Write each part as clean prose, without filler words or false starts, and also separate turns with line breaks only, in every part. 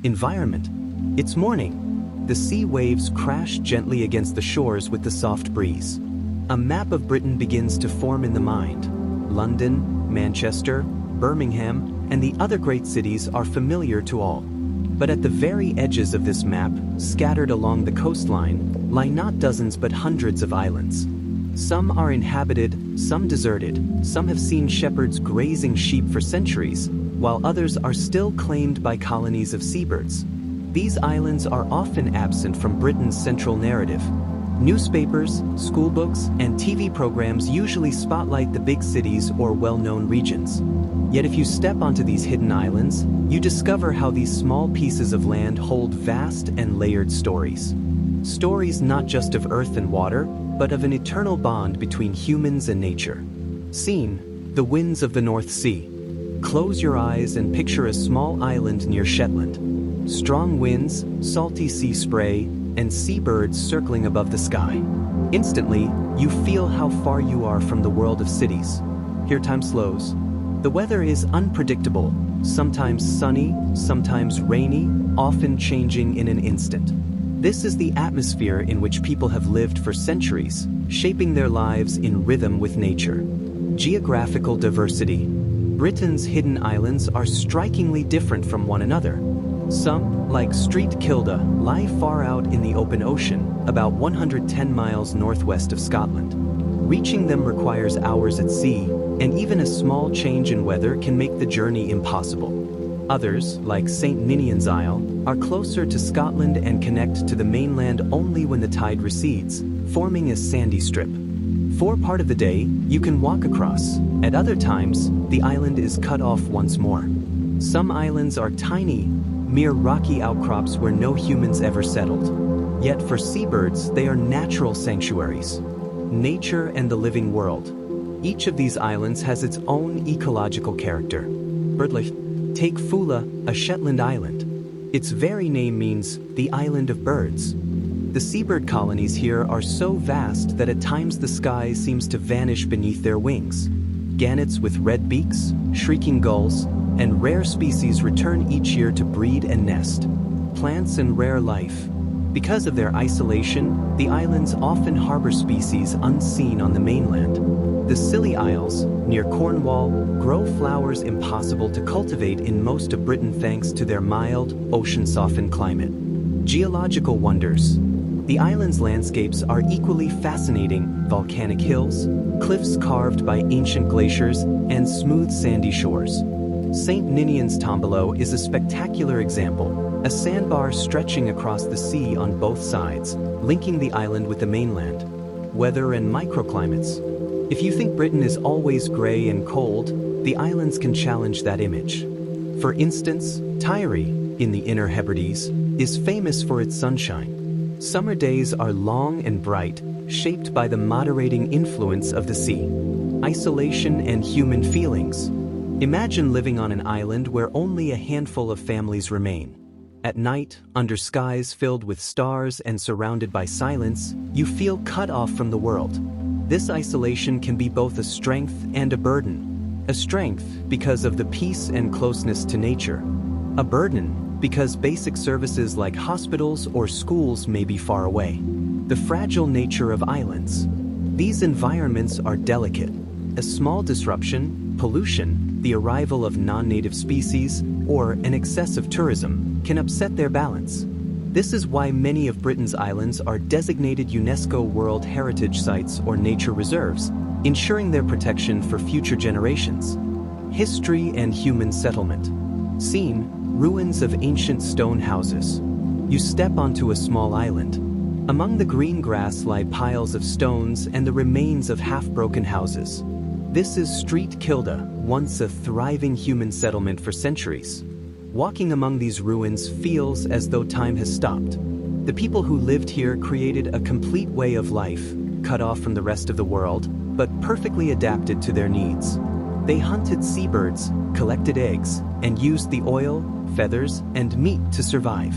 Environment. It's morning. The sea waves crash gently against the shores with the soft breeze. A map of Britain begins to form in the mind. London, Manchester, Birmingham, and the other great cities are familiar to all. But at the very edges of this map, scattered along the coastline, lie not dozens but hundreds of islands. Some are inhabited, some deserted, some have seen shepherds grazing sheep for centuries, while others are still claimed by colonies of seabirds. These islands are often absent from Britain's central narrative. Newspapers, schoolbooks, and TV programs usually spotlight the big cities or well-known regions. Yet if you step onto these hidden islands, you discover how these small pieces of land hold vast and layered stories. Stories not just of earth and water, but of an eternal bond between humans and nature. Scene: the winds of the North Sea. Close your eyes and picture a small island near Shetland. Strong winds, salty sea spray, and seabirds circling above the sky. Instantly, you feel how far you are from the world of cities. Here time slows. The weather is unpredictable, sometimes sunny, sometimes rainy, often changing in an instant. This is the atmosphere in which people have lived for centuries, shaping their lives in rhythm with nature. Geographical diversity. Britain's hidden islands are strikingly different from one another. Some, like St Kilda, lie far out in the open ocean, about 110 miles northwest of Scotland. Reaching them requires hours at sea, and even a small change in weather can make the journey impossible. Others, like St Ninian's Isle, are closer to Scotland and connect to the mainland only when the tide recedes, forming a sandy strip. For part of the day, you can walk across. At other times, the island is cut off once more. Some islands are tiny, mere rocky outcrops where no humans ever settled. Yet for seabirds, they are natural sanctuaries. Nature and the living world. Each of these islands has its own ecological character. Birdlife. Take Fula, a Shetland island. Its very name means the island of birds. The seabird colonies here are so vast that at times the sky seems to vanish beneath their wings. Gannets with red beaks, shrieking gulls, and rare species return each year to breed and nest. Plants and rare life. Because of their isolation, the islands often harbor species unseen on the mainland. The Scilly Isles, near Cornwall, grow flowers impossible to cultivate in most of Britain thanks to their mild, ocean-softened climate. Geological wonders. The island's landscapes are equally fascinating: volcanic hills, cliffs carved by ancient glaciers, and smooth sandy shores. St Ninian's Tombolo is a spectacular example, a sandbar stretching across the sea on both sides, linking the island with the mainland. Weather and microclimates. If you think Britain is always grey and cold, the islands can challenge that image. For instance, Tiree, in the Inner Hebrides, is famous for its sunshine. Summer days are long and bright, shaped by the moderating influence of the sea. Isolation and human feelings. Imagine living on an island where only a handful of families remain. At night, under skies filled with stars and surrounded by silence, you feel cut off from the world. This isolation can be both a strength and a burden. A strength because of the peace and closeness to nature. A burden because basic services like hospitals or schools may be far away. The fragile nature of islands. These environments are delicate. A small disruption, pollution, the arrival of non-native species, or an excessive tourism can upset their balance. This is why many of Britain's islands are designated UNESCO World Heritage Sites or nature reserves, ensuring their protection for future generations. History and human settlement. Scene: ruins of ancient stone houses. You step onto a small island. Among the green grass lie piles of stones and the remains of half-broken houses. This is St Kilda, once a thriving human settlement for centuries. Walking among these ruins feels as though time has stopped. The people who lived here created a complete way of life, cut off from the rest of the world, but perfectly adapted to their needs. They hunted seabirds, collected eggs, and used the oil, feathers, and meat to survive.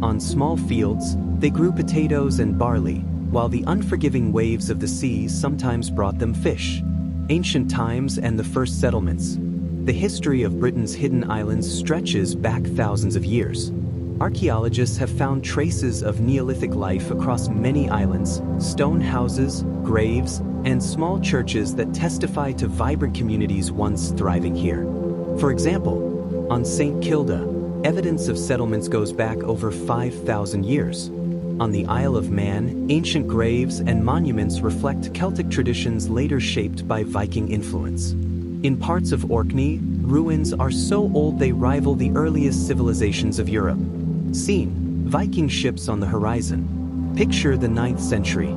On small fields, they grew potatoes and barley, while the unforgiving waves of the sea sometimes brought them fish. Ancient times and the first settlements. The history of Britain's hidden islands stretches back thousands of years. Archaeologists have found traces of Neolithic life across many islands, stone houses, graves, and small churches that testify to vibrant communities once thriving here. For example, on St Kilda, evidence of settlements goes back over 5,000 years. On the Isle of Man, ancient graves and monuments reflect Celtic traditions later shaped by Viking influence. In parts of Orkney, ruins are so old they rival the earliest civilizations of Europe. Seen, Viking ships on the horizon. Picture the 9th century.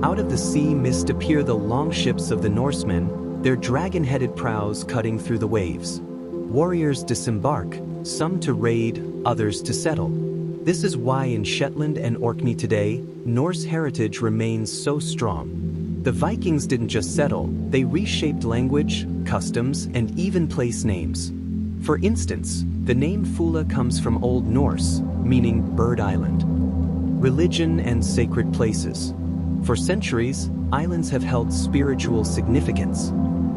Out of the sea mist appear the long ships of the Norsemen, their dragon-headed prows cutting through the waves. Warriors disembark, some to raid, others to settle. This is why in Shetland and Orkney today, Norse heritage remains so strong. The Vikings didn't just settle, they reshaped language, customs, and even place names. For instance, the name Fula comes from Old Norse, meaning Bird Island. Religion and sacred places. For centuries, islands have held spiritual significance.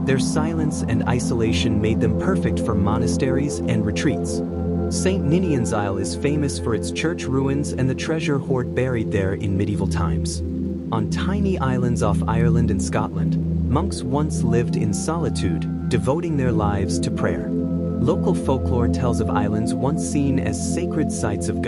Their silence and isolation made them perfect for monasteries and retreats. St Ninian's Isle is famous for its church ruins and the treasure hoard buried there in medieval times. On tiny islands off Ireland and Scotland, monks once lived in solitude, devoting their lives to prayer. Local folklore tells of islands once seen as sacred sites of God.